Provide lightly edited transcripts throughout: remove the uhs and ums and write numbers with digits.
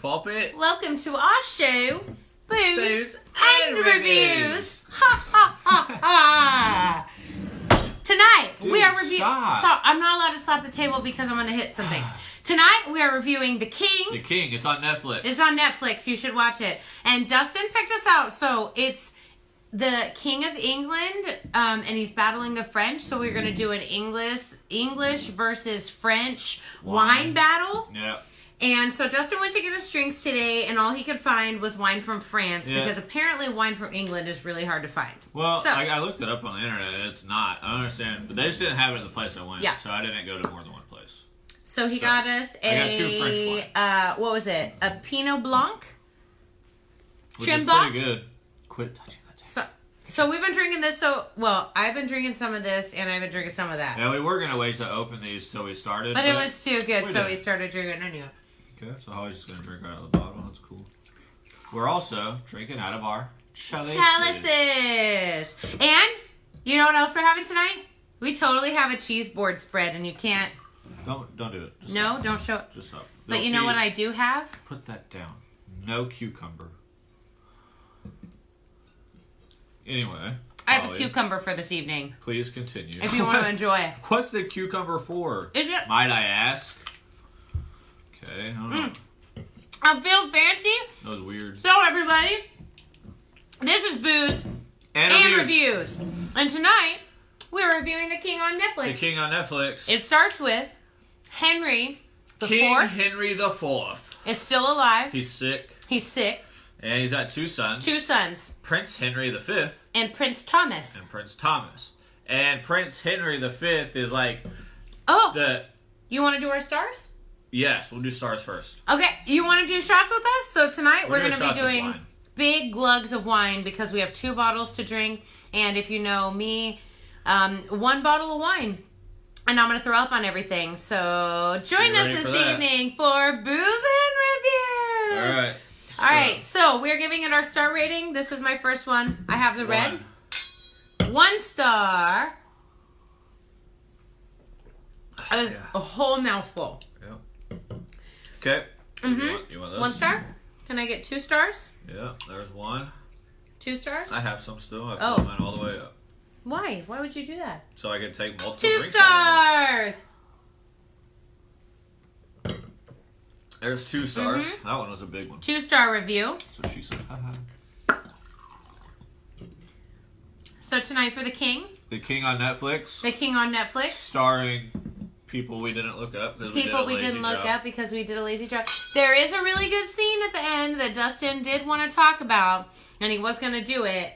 pulpit. Welcome to our show, Booze and Reviews. Ha ha ha ha! Tonight Dude, we are reviewing. stop. I'm not allowed to stop the table because I'm going to hit something. Tonight we are reviewing The King. The King. It's on Netflix. It's on Netflix. You should watch it. And Dustin picked us out, so it's the King of England, and he's battling the French. So we're going to do an English versus French wine battle. Yeah. And so Dustin went to get us drinks today, and all he could find was wine from France, because apparently wine from England is really hard to find. Well, so, I looked it up on the internet, and it's not. I don't understand. But they just didn't have it in the place I went, so I didn't go to more than one place. So he got us I got 2 French wines. What was it? A Pinot Blanc? Which is pretty good. Quit touching the table. So we've been drinking this, I've been drinking some of this, and I've been drinking some of that. Yeah, we were going to wait to open these till we started. But it was too good, we started drinking anyway. Okay, so Holly's just going to drink out of the bottle. That's cool. We're also drinking out of our chalices. And you know what else we're having tonight? We totally have a cheese board spread, and you can't... Don't do it. Just no, stop. don't show it. Just stop. But you know what I do have? Put that down. No cucumber. Anyway. I have a cucumber for this evening. Please continue. If you want to enjoy it. What's the cucumber for? Is it? Might I ask? Okay, I don't know. I feel fancy. That was weird. So, everybody, this is Booze and Reviews. And tonight, we're reviewing The King on Netflix. The King on Netflix. It starts with Henry the King Fourth. Henry the Fourth Is still alive. He's sick. He's sick. And he's got 2 sons. 2 sons. Prince Henry the Fifth. And Prince Thomas. And Prince Thomas. And Prince Henry the Fifth is like... Oh. You want to do our stars? Yes, we'll do stars first. Okay, you want to do shots with us? So tonight we're going to be doing big glugs of wine because we have 2 bottles to drink. And if you know me, 1 bottle of wine. And I'm going to throw up on everything. So join us this evening for Booze and Reviews. All right. All right, so we're giving it our star rating. This is my first one. I have the red. 1 star. That was a whole mouthful. Okay. Mm-hmm. You want those? 1 star? Can I get 2 stars? Yeah, there's 1. 2 stars? I have some still. I filled mine all the way up. Why? Why would you do that? So I can take multiple 2 drinks stars! There's 2 stars. Mm-hmm. That one was a big one. 2-star review. That's what she said. So tonight for The King. The King on Netflix. The King on Netflix. Starring people we didn't look up. People we didn't look up because we did a lazy job. There is a really good scene at the end that Dustin did want to talk about, and he was going to do it.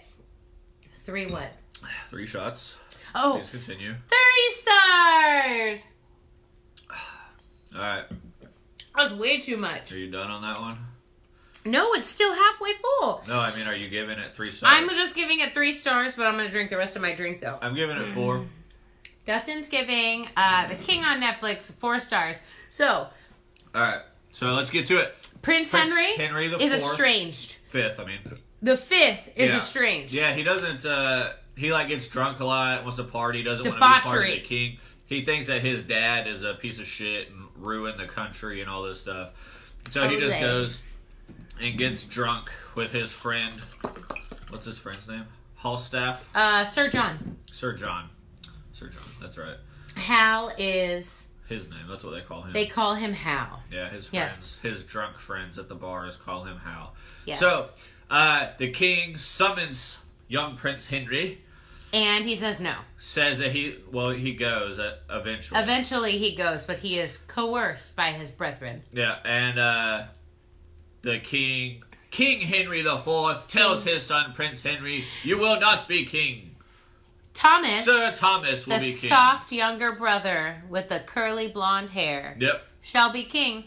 3 what? 3 shots. Oh. Please continue. 3 stars! Alright. That was way too much. Are you done on that one? No, it's still halfway full. No, I mean, are you giving it 3 stars? I'm just giving it 3 stars, but I'm going to drink the rest of my drink, though. I'm giving it 4. Dustin's giving The King on Netflix 4 stars. So. Alright. So let's get to it. Prince Henry the is Fourth, estranged. 5th, I mean. The 5th is estranged. Yeah, he doesn't, he gets drunk a lot, wants to party, doesn't want to be part of the king. He thinks that his dad is a piece of shit and ruined the country and all this stuff. So he just goes and gets drunk with his friend. What's his friend's name? Falstaff? Sir John. Sir John, that's right. Hal is... his name, that's what they call him. They call him Hal. Yeah, his friends, his drunk friends at the bars call him Hal. Yes. So, the king summons young Prince Henry. And he says no. Says that he goes eventually. Eventually he goes, but he is coerced by his brethren. Yeah, and the King Henry the Fourth tells his son Prince Henry, "You will not be king." Thomas, Sir Thomas will be king. The soft younger brother with the curly blonde hair. Yep. Shall be king.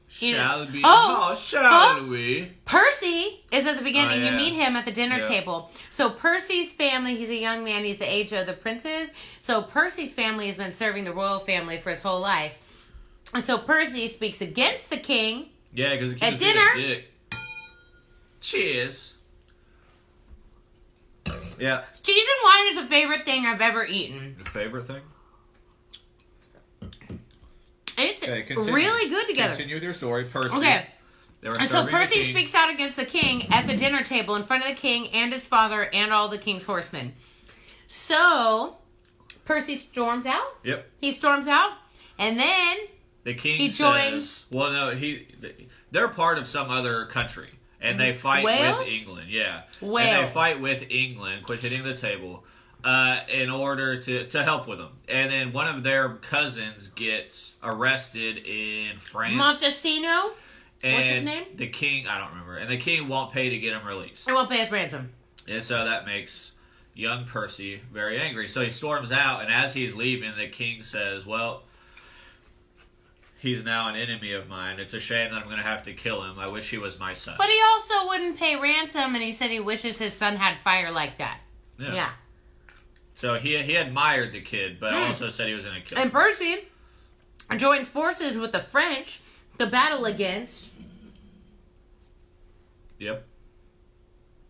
Shall be. Oh, shall we? Percy is at the beginning. Yeah. You meet him at the dinner table. So Percy's family, he's a young man. He's the age of the princes. So Percy's family has been serving the royal family for his whole life. So Percy speaks against the king. Yeah, because the king's at dinner. Being a dick. Cheers. Yeah. Cheese and wine is the favorite thing I've ever eaten. Your favorite thing? It's really good together. Continue with your story. Percy. Okay. And so Percy speaks out against the king at the dinner table in front of the king and his father and all the king's horsemen. So Percy storms out. Yep. He storms out, and then the king joins. Well, no, they're part of some other country, and they fight with England. Yeah, Wales. And they fight with England. Quit hitting the table. In order to help with them. And then one of their cousins gets arrested in France. Montesino? And what's his name? The king, I don't remember. And the king won't pay to get him released. He won't pay his ransom. And so that makes young Percy very angry. So he storms out, and as he's leaving, the king says, well, he's now an enemy of mine. It's a shame that I'm going to have to kill him. I wish he was my son. But he also wouldn't pay ransom, and he said he wishes his son had fire like that. Yeah. So he admired the kid, but also said he was going to kill him. And Percy joins forces with the French to battle against... Yep.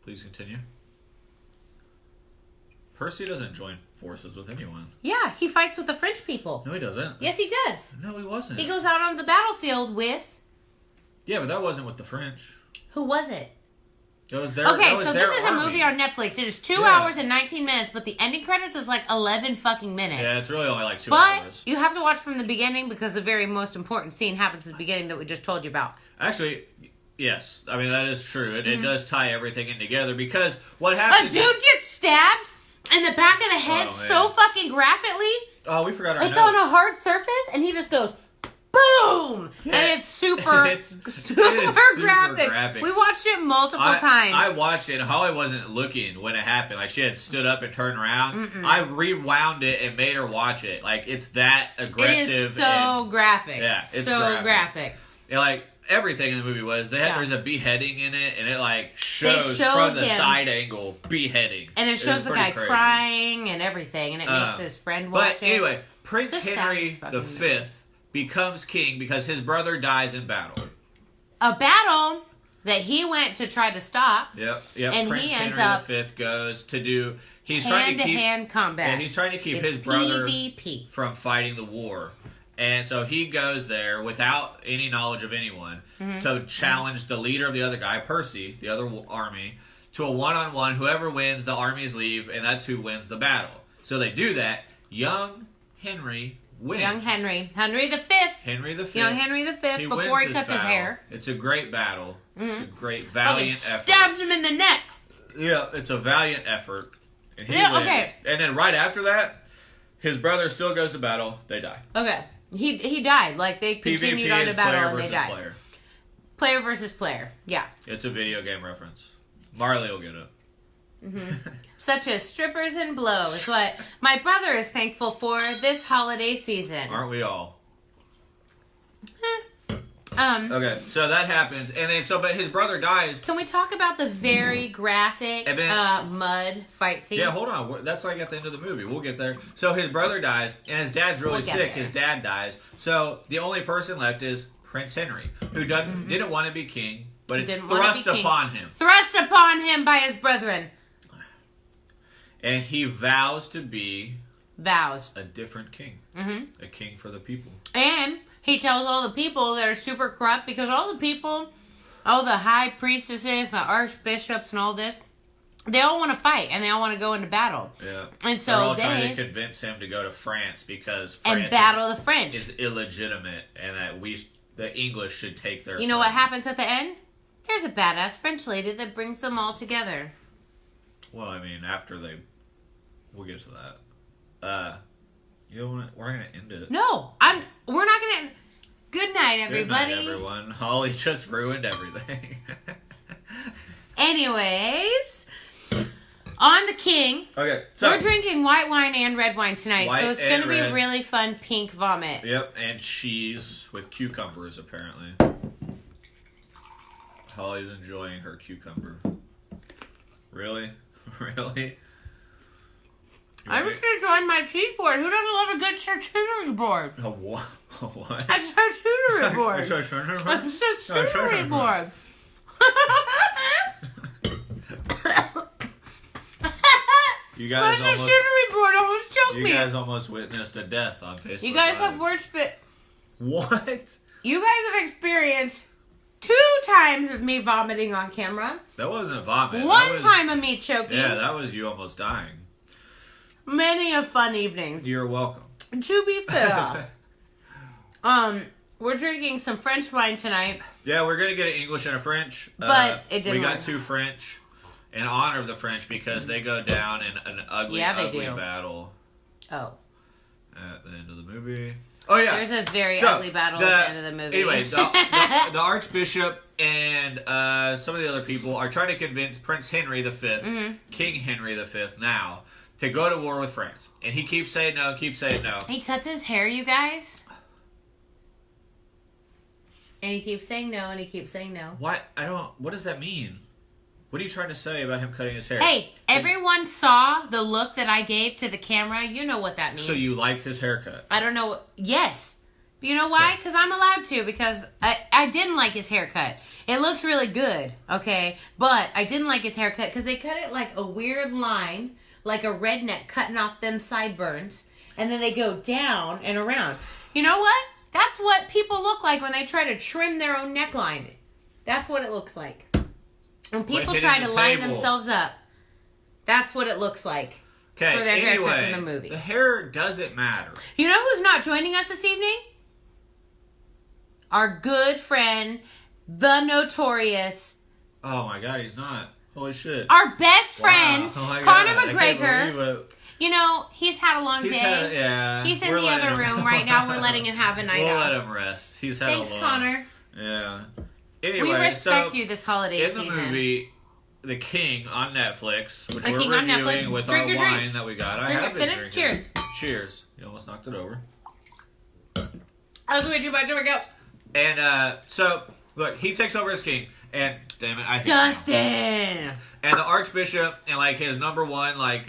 Please continue. Percy doesn't join forces with anyone. Yeah, he fights with the French people. No, he doesn't. Yes, he does. No, he wasn't. He goes out on the battlefield with... Yeah, but that wasn't with the French. Who was it? It was their Okay, so this is army. A movie on Netflix. It is 2 hours and 19 minutes, but the ending credits is like 11 fucking minutes. Yeah, it's really only like 2 hours. But you have to watch from the beginning because the very most important scene happens at the beginning that we just told you about. Actually, yes. I mean, that is true. It does tie everything in together because what happens... A dude gets stabbed in the back of the head so fucking graphically. Oh, we forgot our notes. It's on a hard surface, and he just goes... Boom! Yeah. And it's super graphic. We watched it multiple times. I watched it. Holly wasn't looking when it happened. Like, she had stood up and turned around. I rewound it and made her watch it. Like, it's that aggressive. It is so graphic. Yeah, it's so graphic. And, like, everything in the movie was, there's a beheading in it, and it, like, shows from the side angle beheading. And it shows the guy crying and everything, and it makes his friend watch it. But anyway, Prince Henry V becomes king because his brother dies in battle. A battle that he went to try to stop. Yep. And Prince he ends Henry up V goes to do... He's hand-to-hand combat. Yeah, he's trying to keep his brother PvP. From fighting the war. And so he goes there without any knowledge of anyone to challenge the leader of the other guy, Percy, the other army, to a one-on-one. Whoever wins, the armies leave, and that's who wins the battle. So they do that. Young Henry wins. Young Henry. Henry V. Henry V. Young Henry V. Before he cuts his hair. It's a great battle. It's a great, valiant effort. Stabs him in the neck. Yeah, it's a valiant effort. And he wins. Okay. And then right after that, his brother still goes to battle. They die. Okay. He died. Like, they continued on to battle and they died. Player versus player. Yeah. It's a video game reference. Marley will get it. Such as strippers and blow is what my brother is thankful for this holiday season. Aren't we all? Okay, so that happens, and then but his brother dies. Can we talk about the very graphic mud fight scene? Yeah, hold on. That's like at the end of the movie. We'll get there. So his brother dies, and his dad's really sick. His dad dies. So the only person left is Prince Henry, who didn't want to be king, but it's thrust upon him. Thrust upon him by his brethren. And he vows to be a different king. A king for the people. And he tells all the people that are super corrupt, because all the people, all the high priestesses, the archbishops and all this, they all want to fight and they all want to go into battle. Yeah. And so they're all trying to convince him to go to France because France and battle the French is illegitimate, and that the English should take their. You know what happens at the end? There's a badass French lady that brings them all together. Well, I mean, we'll get to that. You know what? We're gonna end it. No, we're not gonna. Good night, everybody. Good night, everyone. Holly just ruined everything. Anyways, on the king. Okay, so we're drinking white wine and red wine tonight, so it's gonna be a really fun pink vomit. Yep, and cheese with cucumbers apparently. Holly's enjoying her cucumber. Really? Really? I was just enjoying my cheese board. Who doesn't love a good charcuterie board? A what? A what? A charcuterie board. A charcuterie board? A charcuterie board. You guys my charcuterie board almost choked me. You guys almost witnessed a death on Facebook. You guys have worshiped. What? You guys have experienced 2 times of me vomiting on camera. That wasn't vomit. One time of me choking. Yeah, that was you almost dying. Many a fun evening. You're welcome. To be fair. We're drinking some French wine tonight. Yeah, we're going to get an English and a French. But it didn't We got work. 2 French in honor of the French because they go down in an ugly battle. Oh. At the end of the movie. Oh, yeah. There's a very ugly battle at the end of the movie. Anyway, the Archbishop and some of the other people are trying to convince Prince Henry V, King Henry V now, to go to war with France. And he keeps saying no, He cuts his hair, you guys. And he keeps saying no, and he keeps saying no. What does that mean? What are you trying to say about him cutting his hair? Hey, everyone saw the look that I gave to the camera. You know what that means. So you liked his haircut? I don't know. Yes. You know why? Because I'm allowed to. Because I didn't like his haircut. It looks really good, okay? But I didn't like his haircut because they cut it like a weird line, like a redneck cutting off them sideburns. And then they go down and around. You know what? That's what people look like when they try to trim their own neckline. That's what it looks like. When people try to line themselves up, that's what it looks like for their haircuts in the movie. The hair doesn't matter. You know who's not joining us this evening? Our good friend, the notorious. Oh my God, he's not. Holy shit. Our best friend, Conor McGregor. I can't believe it. You know, he's had a long day. He's in the other room right now. We're letting him have a night We'll off. let him rest. He's had Thanks, a long. Connor. Yeah. Anyway, we respect you this holiday season. In the movie, The King on Netflix, which The we're King on reviewing Netflix. with Drink our your wine drink. that we got. Drink I have it. been Finish. drinking. Cheers. Cheers. You almost knocked it over. That was way too much. Here we go. And so, look, he takes over as king, and damn it, I hate Dustin. him. And the Archbishop and like his number one, like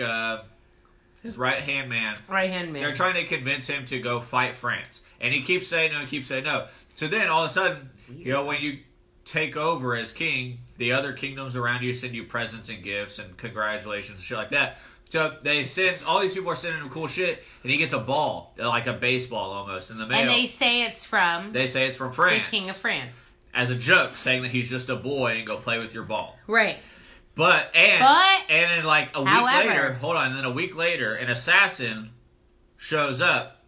his right hand man, they're trying to convince him to go fight France, and he keeps saying no, So then all of a sudden, you know, when you take over as king, the other kingdoms around you send you presents and gifts and congratulations and shit like that. So they send, all these people are sending him cool shit, and he gets a ball, like a baseball almost, in the mail. And they say it's from France. The King of France. As a joke, saying that he's just a boy and go play with your ball. Right. But then like a week later, an assassin shows up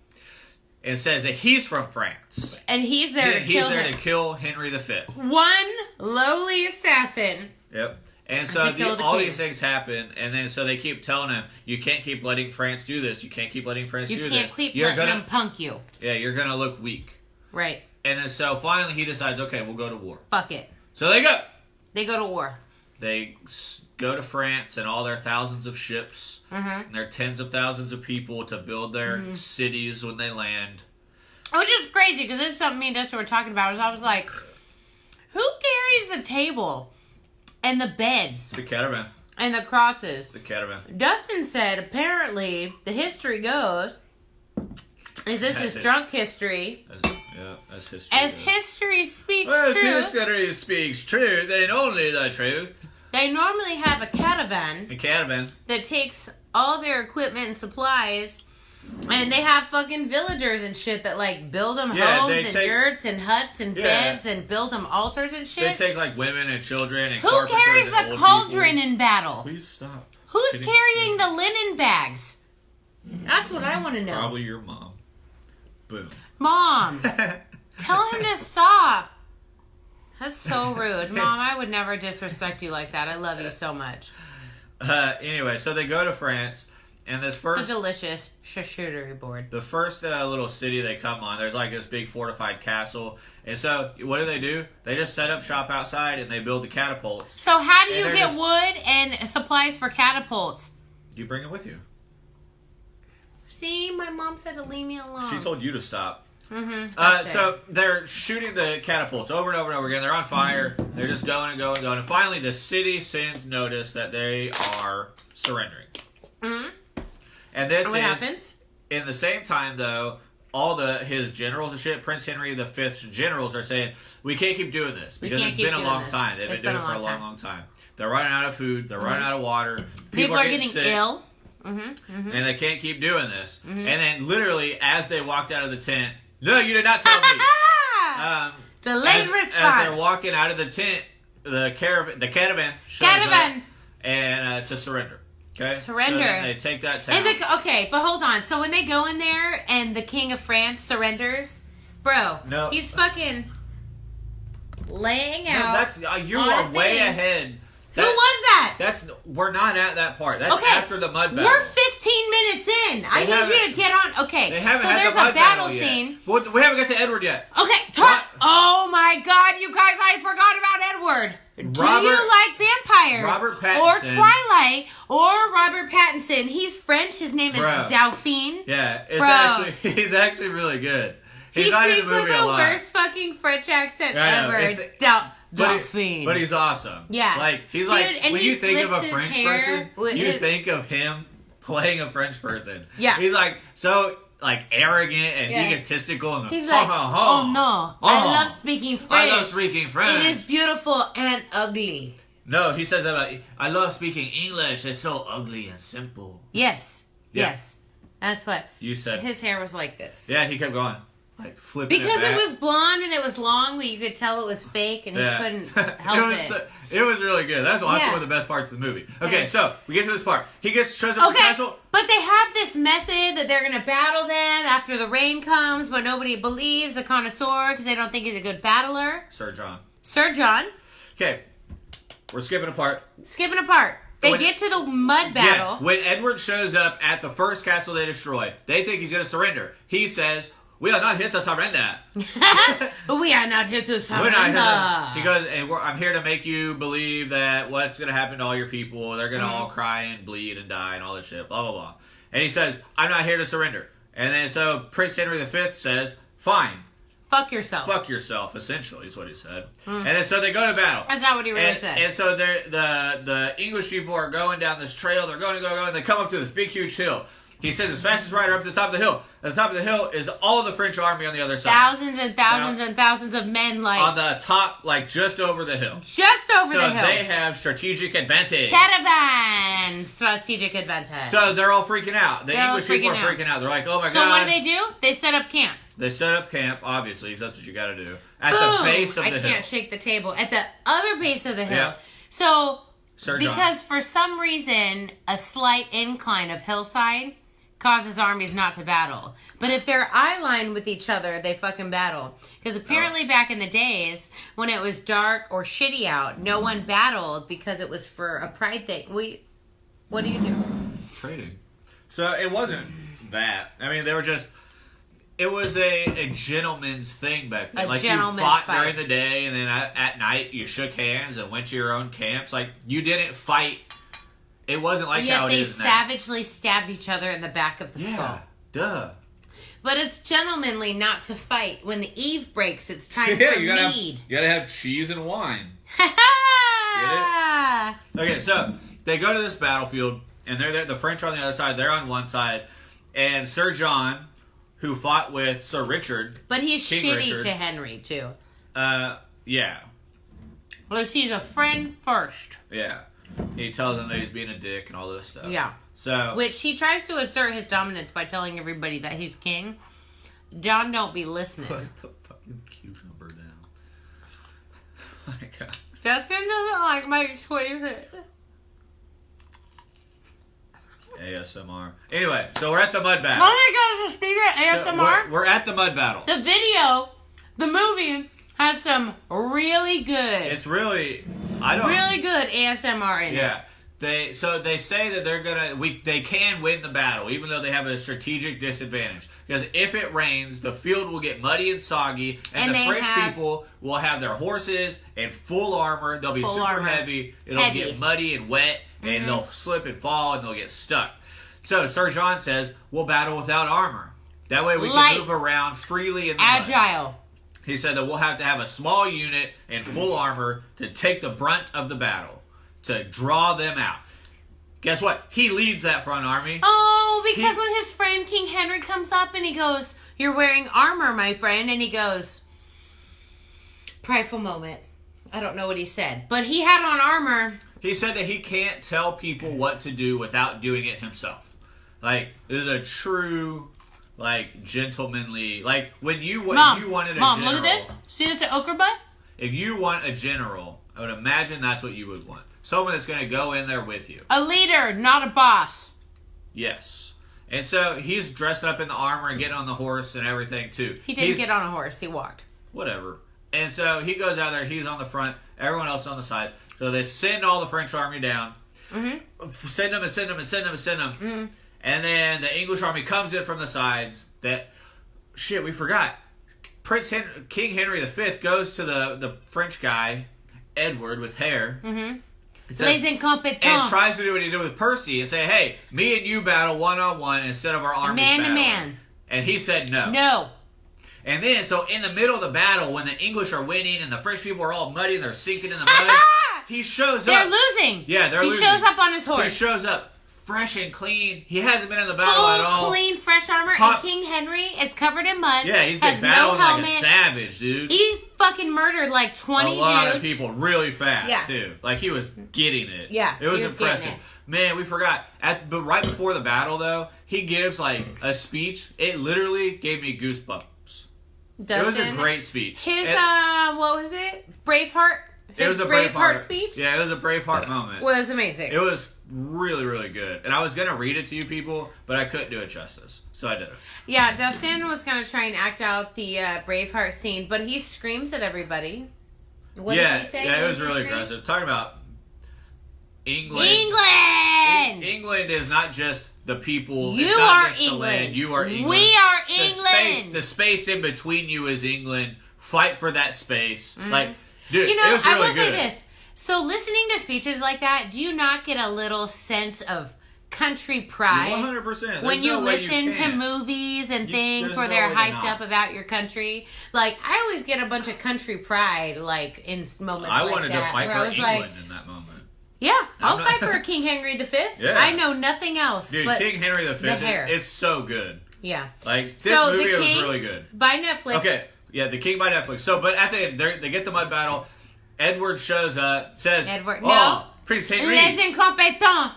and says that he's from France. And he's there to kill Henry V. One lowly assassin. Yep. And so all these things happen, and then so they keep telling him, you can't keep letting France do this. You can't keep letting France do this. You can't keep letting them punk you. Yeah, you're going to look weak. Right. And then so finally he decides, okay, we'll go to war. Fuck it. So they go. They go to war. They go to France and all their thousands of ships and their tens of thousands of people to build their cities when they land. Which is crazy, because this is something me and Dustin were talking about. I was like, who carries the table and the beds? It's a caravan. And the crosses. It's a caravan. Dustin said, apparently, the history goes, this is drunk history. As history As goes. history speaks As truth. history speaks truth, and only the truth. They normally have a caravan. A caravan. That takes all their equipment and supplies, and they have fucking villagers and shit that like build them homes and yurts and huts and beds and build them altars and shit. They take like women and children and who carpenters carries and the old cauldron people. in battle? Please stop. Who's carrying the linen bags? That's what I want to know. Probably your mom. Boom. Mom, tell him to stop. That's so rude. Mom, I would never disrespect you like that. I love you so much. Anyway, so they go to France, and this first... It's a delicious charcuterie board. The first little city they come on, there's like this big fortified castle. And so, what do? They just set up shop outside, and they build the catapults. So how do you get wood and supplies for catapults? You bring it with you. See, my mom said to leave me alone. She told you to stop. So they're shooting the catapults over and over and over again. They're on fire. They're just going and going and going. And finally, the city sends notice that they are surrendering. And this what happens? In the same time, though, all his generals and shit, Prince Henry V's generals are saying, we can't keep doing this because it's been a long time. They've been doing it for a long, long time. They're running out of food. They're running out of water. People are getting sick. ill. And they can't keep doing this. And then literally, as they walked out of the tent, no, you did not tell me. Delayed response. As they're walking out of the tent, the caravan shows up and to surrender. Okay? Surrender. So they take that town. Okay, but hold on. So when they go in there and the King of France surrenders, bro, he's fucking laying out. That's you are way ahead. Who was that? We're not at that part. That's after the mud battle. We're 15 minutes in. I need you to get on. Okay, they haven't so had there's the mud a battle yet. scene. Well, we haven't got to Edward yet. Okay, oh my God, you guys! I forgot about Edward. Do you like vampires? Robert Pattinson. Or Twilight? Or Robert Pattinson? He's French. His name is Dauphine. Yeah, he's actually really good. He speaks with the worst fucking French accent ever. Dauphine. But he's awesome. Yeah. Like, he's when you think of a French person, you think of him playing a French person. Yeah. He's so arrogant and egotistical. And he's like, oh no, I love speaking French. I love speaking French. It is beautiful and ugly. No, he says I love speaking English. It's so ugly and simple. Yes. Yeah. Yes. That's what you said. His hair was like this. Yeah, he kept going. Flipping because it was blonde and it was long, but you could tell it was fake, and he couldn't help it. It was really good. That's honestly one of the best parts of the movie. Okay, so we get to this part. He shows up at the castle. But they have this method that they're going to battle then after the rain comes, but nobody believes the connoisseur because they don't think he's a good battler. Sir John. Okay, we're skipping a part. They get to the mud battle. Yes, when Edward shows up at the first castle they destroy, they think he's going to surrender. He says, "We are not here to surrender." We are not here to surrender. He goes, I'm here to make you believe that what's going to happen to all your people. They're going to all cry and bleed and die and all this shit, blah, blah, blah. And he says, I'm not here to surrender. And then so Prince Henry V says, fine. Fuck yourself, essentially, is what he said. And then so they go to battle. That's not what he really said. And so the English people are going down this trail. They're going, and they come up to this big, huge hill. He says his fastest rider up to the top of the hill. At the top of the hill is all of the French army on the other side. Thousands and thousands and thousands of men, on the top, just over the hill. Just over the hill. So they have strategic advantage. Caravan! Strategic advantage. So they're all freaking out. The English people are freaking out. They're like, oh my God. So what do? They set up camp. They set up camp, obviously, because that's what you got to do. At the base of the hill. I can't shake the table. At the other base of the hill. Yeah. So, because for some reason, a slight incline of hillside causes armies not to battle. But if they're eye-lined with each other, they fucking battle. Because apparently back in the days, when it was dark or shitty out, no one battled because it was for a pride thing. What do you do? Trading. So it wasn't that. I mean, they were just... It was a gentleman's thing back then. You fought during the day, and then at night you shook hands and went to your own camps. You didn't fight. It wasn't how it is now. Yet they savagely stabbed each other in the back of the skull. Duh. But it's gentlemanly not to fight. When the eve breaks, it's time for mead. You gotta have cheese and wine. Get it? Okay, so they go to this battlefield, and they're there. The French are on the other side. They're on one side. And Sir John, who fought with Sir Richard. But he's King shitty to Henry, too. Yeah. Well, he's a friend first. Yeah. He tells him that he's being a dick and all this stuff. Yeah. So, which he tries to assert his dominance by telling everybody that he's king. John don't be listening. Put the fucking cucumber down. My God. Justin doesn't like my choices. ASMR. Anyway, so we're at the mud battle. Oh my gosh, speaking of ASMR. So we're at the mud battle. The movie has some really good. It's really... really good ASMR in it. Yeah. They say that they can win the battle, even though they have a strategic disadvantage. Because if it rains, the field will get muddy and soggy, and the French people will have their horses in full armor. They'll be super heavy. It'll get muddy and wet, and they'll slip and fall, and they'll get stuck. So Sir John says, we'll battle without armor. That way we can move around freely in the agile. Mud. He said that we'll have to have a small unit in full armor to take the brunt of the battle, to draw them out. Guess what? He leads that front army. Oh, because when his friend King Henry comes up and he goes, "You're wearing armor, my friend," and he goes, prideful moment. I don't know what he said, but he had on armor. He said that he can't tell people what to do without doing it himself. This is a true like gentlemanly, like when you wanted a Mom, general. look at this. See that's an okra butt? If you want a general, I would imagine that's what you would want. Someone that's going to go in there with you. A leader, not a boss. Yes. And so he's dressed up in the armor and getting on the horse and everything too. He didn't get on a horse. He walked. Whatever. And so he goes out there. He's on the front. Everyone else on the sides. So they send all the French army down. Mm-hmm. Send them. Mm-hmm. And then the English army comes in from the sides. We forgot. King Henry V goes to the French guy, Edward, with hair. Mm-hmm. And tries to do what he did with Percy and say, hey, me and you battle one-on-one instead of our armies battling. Man to man. And he said no. No. And then, so in the middle of the battle, when the English are winning and the French people are all muddy and they're sinking in the mud, he shows up. They're losing. Yeah, they're losing. He shows up on his horse. He shows up fresh and clean. He hasn't been in the battle at all. Clean, fresh armor. And King Henry is covered in mud. Yeah, he's been battling like a savage, dude. He fucking murdered like 20 dudes. A lot of people really fast, too. Like, he was getting it. Yeah, it was impressive. Man, we forgot. But right before the battle, though, he gives, like, a speech. It literally gave me goosebumps. Dustin, it was a great speech. His, what was it? Braveheart? It was a Braveheart speech? Yeah, it was a Braveheart moment. It was amazing. It was really, really good. And I was going to read it to you people, but I couldn't do it justice. So I did it. Yeah, Dustin was going to try and act out the Braveheart scene, but he screams at everybody. What does he say? Yeah, it was really aggressive. Talking about England. England is not just the people. You it's not are just England. The land. You are England. We are England. The space in between you is England. Fight for that space. Mm-hmm. Like, dude, you know, it was really I will good. say this. So listening to speeches like that, do you not get a little sense of country pride? 100%. When you listen to movies and things where they're hyped up about your country. Like, I always get a bunch of country pride, like, in moments like that. I wanted to fight for England in that moment. Yeah, I'll fight for King Henry V. Yeah. I know nothing else. Dude, but King Henry V, the hair. It's so good. Yeah. Like, this movie was really good. By Netflix. Okay, yeah, The King by Netflix. So, but at the end, they get the mud battle. Edward shows up, says, Prince Henry. Les incompétents.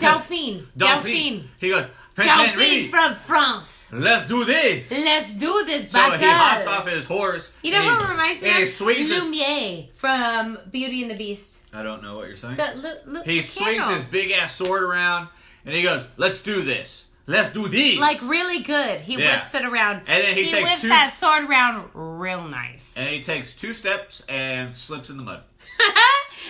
Dauphine. Dauphine. He goes, Prince Henry from France. Let's do this. Let's do this battle. So he hops off his horse. You know who reminds me of? Lumiere from Beauty and the Beast. I don't know what you're saying. He swings his big ass sword around and he goes, let's do this. Let's do this. Like really good. He whips it around. And then he whips that sword around real nice. And he takes 2 steps and slips in the mud. And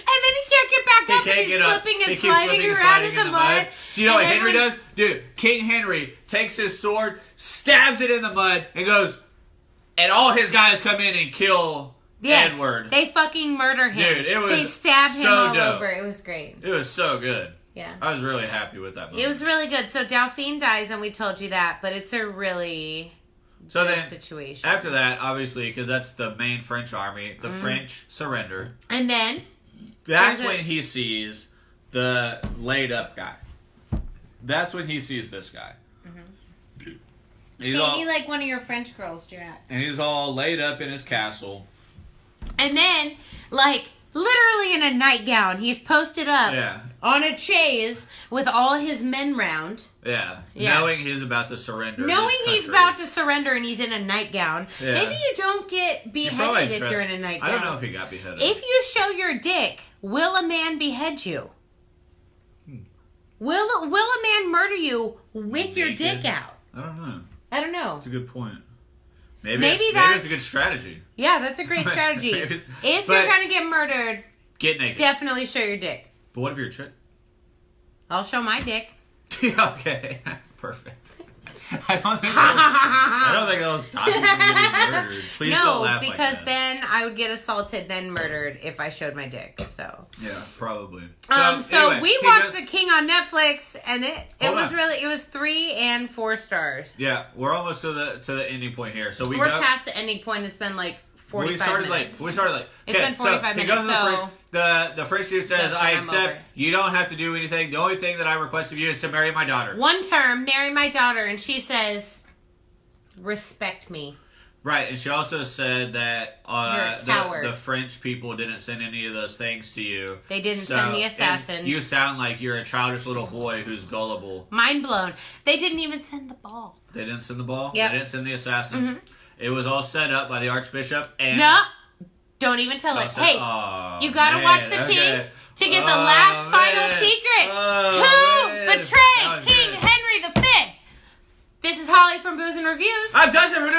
then he can't get back up and he's slipping and sliding around in the mud. So you know what Henry does? Dude, King Henry takes his sword, stabs it in the mud, and goes, and all his guys come in and kill Edward. They fucking murder him. Dude, it was They stab him all dope. over. It was great. It was so good. Yeah. I was really happy with that movie. It was really good. So Dauphine dies, and we told you that, but it's a really good situation. After that, obviously, because that's the main French army, the French surrender. And then? That's when he sees the laid up guy. That's when he sees this guy. Mm-hmm. Maybe like one of your French girls, Jack. And he's all laid up in his castle. And then, like, literally in a nightgown, he's posted up on a chaise with all his men round. Yeah. Knowing he's about to surrender. Knowing he's about to surrender and he's in a nightgown. Yeah. Maybe you don't get beheaded if you're in a nightgown. I don't know if he got beheaded. If you show your dick, will a man behead you? Will a man murder you with your dick out? I don't know. That's a good point. Maybe that's a good strategy. Yeah, that's a great strategy. If you're going to get murdered, get naked. Definitely show your dick. But what if you're a chick? I'll show my dick. Okay. Perfect. I don't think that'll stop you from getting murdered. Please don't laugh like that. No, because then I would get assaulted, then murdered if I showed my dick. So yeah, probably. So anyway, we watched The King on Netflix, and it was 3 and 4 stars. Yeah, we're almost to the ending point here. So we're past the ending point. It's been like 45 minutes. We started late. It's been 45 minutes. So the first dude says, "I accept. You don't have to do anything. The only thing that I request of you is to marry my daughter." One term, marry my daughter, and she says, "Respect me." Right, and she also said that the French people didn't send any of those things to you. They didn't send the assassin. You sound like you're a childish little boy who's gullible. Mind blown. They didn't even send the ball. They didn't send the ball? Yep. They didn't send the assassin? Mm-hmm. It was all set up by the Archbishop and... No! Don't even tell it. Hey, you gotta watch the king to get the last final secret. Who betrayed King Henry V? This is Holly from Booze and Reviews. I'm Dustin from